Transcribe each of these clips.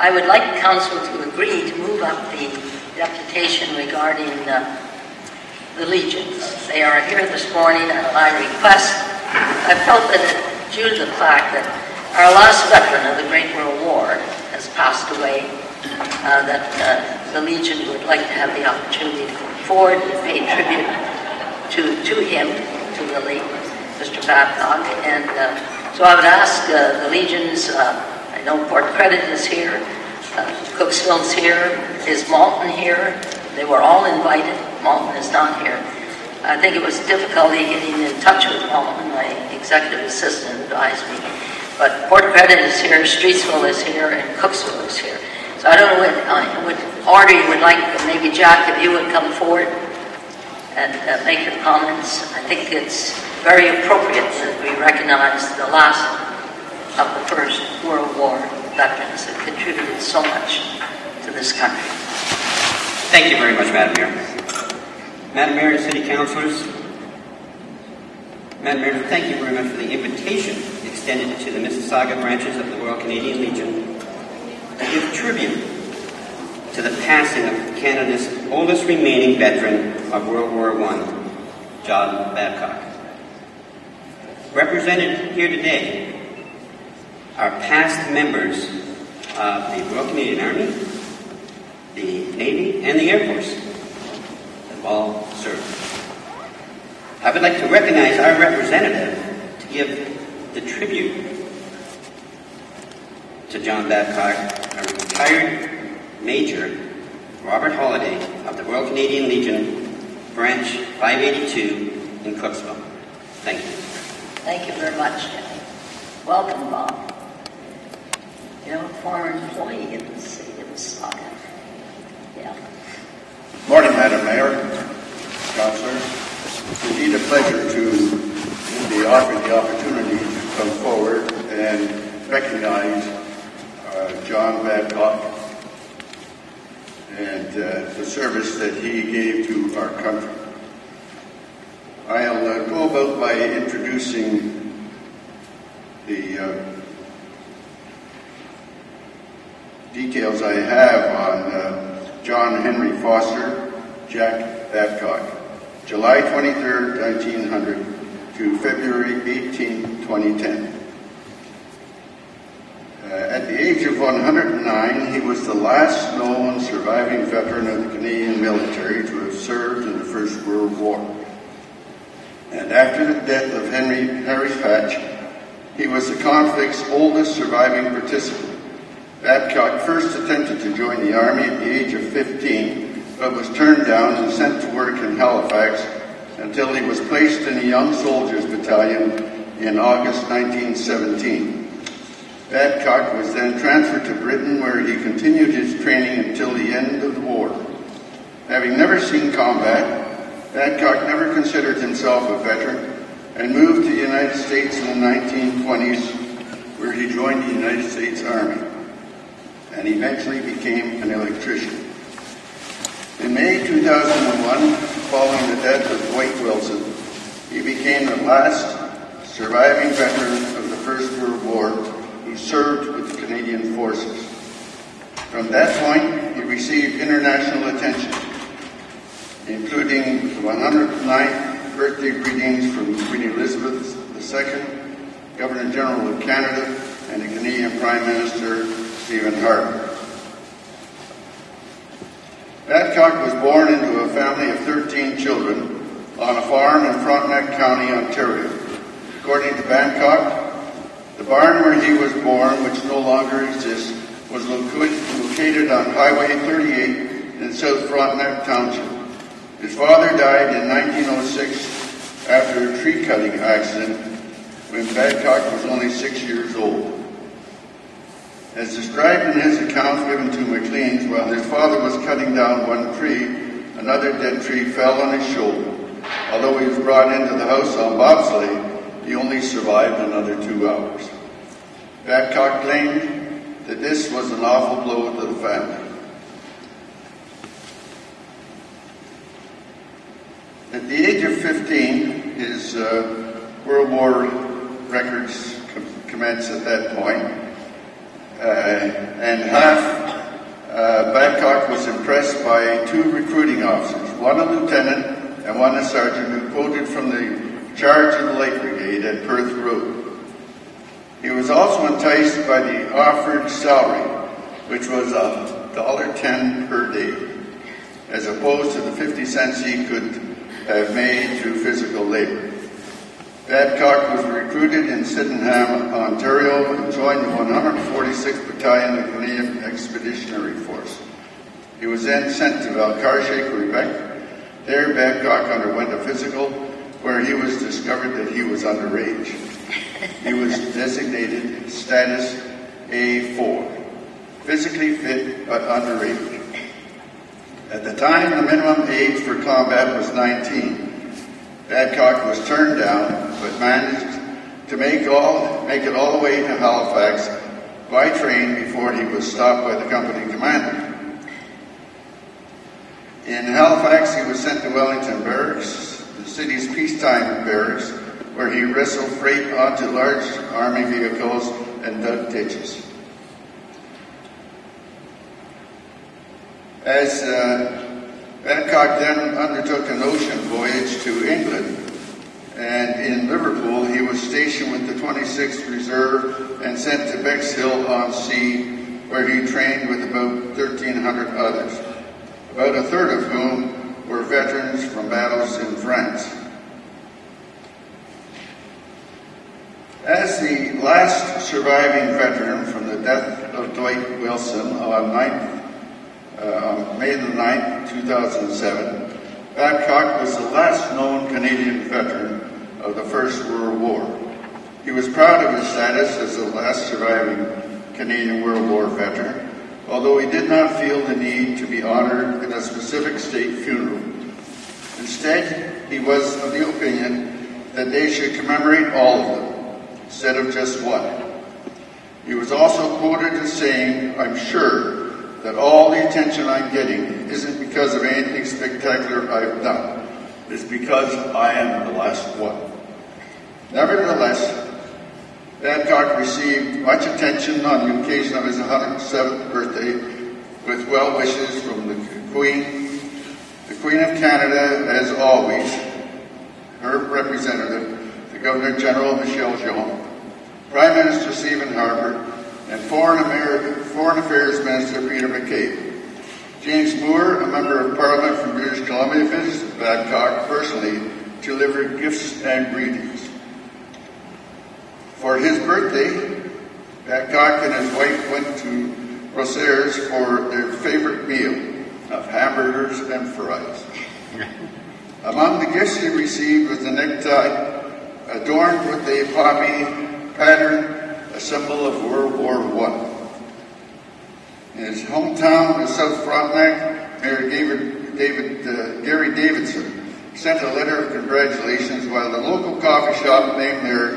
I would like Council to agree to move up the deputation regarding the Legions. They are here this morning at my request. I felt that due to the fact that our last veteran of the Great World War has passed away, that the Legion would like to have the opportunity to come forward and pay tribute to him, to the late Mr. Babcock. And so I would ask the Legions, I know Port Credit is here, Cooksville's here, is Malton here? They were all invited. Malton is not here. I think it was difficulty getting in touch with Malton. My executive assistant advised me. But Port Credit is here, Streetsville is here, and Cooksville is here. So I don't know what order you would like, but maybe Jack, if you would come forward and make your comments. I think it's very appropriate that we recognize the last of the First World War veterans that contributed so much to this country. Thank you very much, Madam Mayor. Madam Mayor and City Councilors, Madam Mayor, thank you very much for the invitation extended to the Mississauga branches of the Royal Canadian Legion to give tribute to the passing of Canada's oldest remaining veteran of World War I, John Babcock. Represented here today are past members of the Royal Canadian Army, the Navy, and the Air Force that have all served. I would like to recognize our representative to give the tribute to John Babcock, a retired Major Robert Holliday of the Royal Canadian Legion, Branch 582 in Cooksville. Thank you. Thank you very much. Welcome, Bob. You're a former employee in the city of Mississauga. Yeah. Morning, Madam Mayor, Councillors. It's indeed a pleasure to be offered the opportunity to come forward and recognize John Babcock and the service that he gave to our country. I'll go about by introducing the details I have on John Henry Foster, Jack Babcock, July 23rd, 1900 to February 18, 2010. At the age of 109, he was the last known surviving veteran of the Canadian military to have served in the First World War. And after the death of Harry Patch, he was the conflict's oldest surviving participant. Babcock first attempted to join the Army at the age of 15, but was turned down and sent to work in Halifax until he was placed in a Young Soldiers Battalion in August 1917. Babcock was then transferred to Britain, where he continued his training until the end of the war. Having never seen combat, Babcock never considered himself a veteran and moved to the United States in the 1920s, where he joined the United States Army and eventually became an electrician. In May 2001, following the death of Dwight Wilson, he became the last surviving veteran of the First World War who served with the Canadian Forces. From that point, he received international attention, including the 109th birthday greetings from Queen Elizabeth II, Governor-General of Canada, and the Canadian Prime Minister, Stephen Harper. Babcock was born into a family of 13 children on a farm in Frontenac County, Ontario. According to Babcock, the barn where he was born, which no longer exists, was located on Highway 38 in South Frontenac Township. His father died in 1906 after a tree-cutting accident when Babcock was only 6 years old. As described in his account given to Maclean's, while his father was cutting down one tree, another dead tree fell on his shoulder. Although he was brought into the house on bobsleigh, he only survived another 2 hours. Babcock claimed that this was an awful blow to the family. At the age of 15, his World War records commenced at that point. and Babcock was impressed by two recruiting officers, one a lieutenant and one a sergeant, who quoted from the charge of the Light Brigade at Perth Road. He was also enticed by the offered salary, which was $1.10 per day, as opposed to the 50 cents he could have made through physical labor. Babcock was recruited in Sydenham, Ontario, and joined the 146th Battalion of Canadian Expeditionary Force. He was then sent to Valcartier, Quebec. There, Babcock underwent a physical where he was discovered that he was underage. He was designated status A4, physically fit but underage. At the time, the minimum age for combat was 19. Babcock was turned down, but managed to make it all the way to Halifax by train before he was stopped by the company commander. In Halifax, he was sent to Wellington Barracks, the city's peacetime barracks, where he wrestled freight onto large army vehicles and dug ditches. As Babcock then undertook an ocean voyage to England, and in Liverpool he was stationed with the 26th Reserve and sent to Bexhill-on-Sea, where he trained with about 1,300 others, about a third of whom were veterans from battles in France. As the last surviving veteran from the death of Dwight Wilson on May the 9th, 2007, Babcock was the last known Canadian veteran of the First World War. He was proud of his status as the last surviving Canadian World War veteran, although he did not feel the need to be honored in a specific state funeral. Instead, he was of the opinion that they should commemorate all of them, instead of just one. He was also quoted as saying, "I'm sure that all the attention I'm getting isn't because of anything spectacular I've done. It's because I am the last one." Nevertheless, Babcock received much attention on the occasion of his 107th birthday, with well wishes from the Queen of Canada, as always, her representative, the Governor-General Michel Jean, Prime Minister Stephen Harper, and Foreign Affairs Minister Peter MacCabe. James Moore, a member of Parliament from British Columbia, visited Babcock personally to deliver gifts and greetings. For his birthday, Babcock and his wife went to Rossier's for their favorite meal of hamburgers and fries. Among the gifts he received was a necktie adorned with a poppy pattern, a symbol of World War I. In his hometown of South Frontenac, Mayor Gary Davidson sent a letter of congratulations, while the local coffee shop named their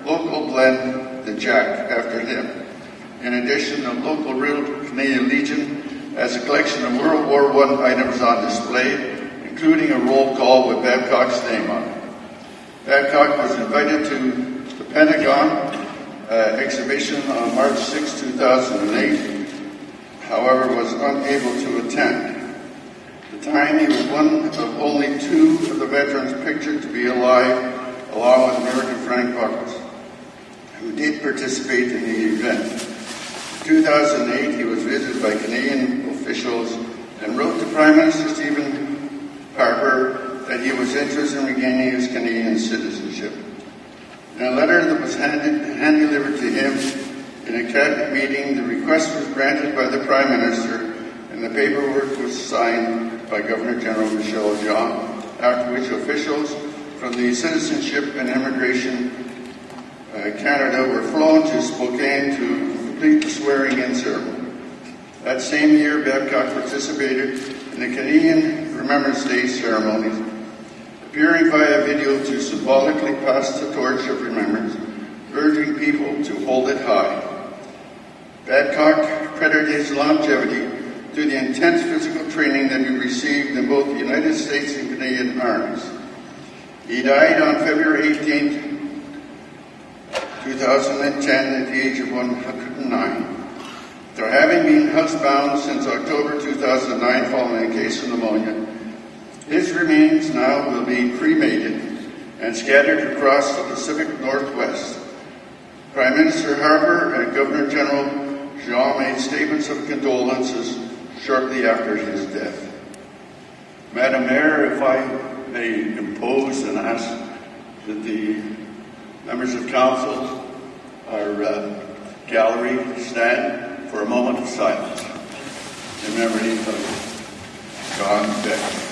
local blend the Jack after him. In addition, the local Royal Canadian Legion has a collection of World War I items on display, including a roll call with Babcock's name on it. Babcock was invited to the Pentagon exhibition on March 6, 2008, however was unable to attend. At the time, he was one of only two of the veterans pictured to be alive, along with American Frank Buckles, who did participate in the event. In 2008, he was visited by Canadian officials and wrote to Prime Minister Stephen Harper that he was interested in regaining his Canadian citizenship. In a letter that was hand-delivered to him in a cabinet meeting, the request was granted by the Prime Minister, and the paperwork was signed by Governor-General Michel Jean, after which officials from the Citizenship and Immigration Canada were flown to Spokane to complete the swearing-in ceremony. That same year, Babcock participated in the Canadian Remembrance Day ceremonies, appearing via video to symbolically pass the torch of remembrance, urging people to hold it high. Babcock credited his longevity to the intense physical training that he received in both the United States and Canadian armies. He died on February 18, 2010 at the age of 109. After having been housebound since October 2009 following a case of pneumonia, his remains now will be cremated and scattered across the Pacific Northwest. Prime Minister Harper and Governor General Jean made statements of condolences shortly after his death. Madam Mayor, if I may impose and ask that the members of council, our gallery, stand for a moment of silence in memory of John Beck.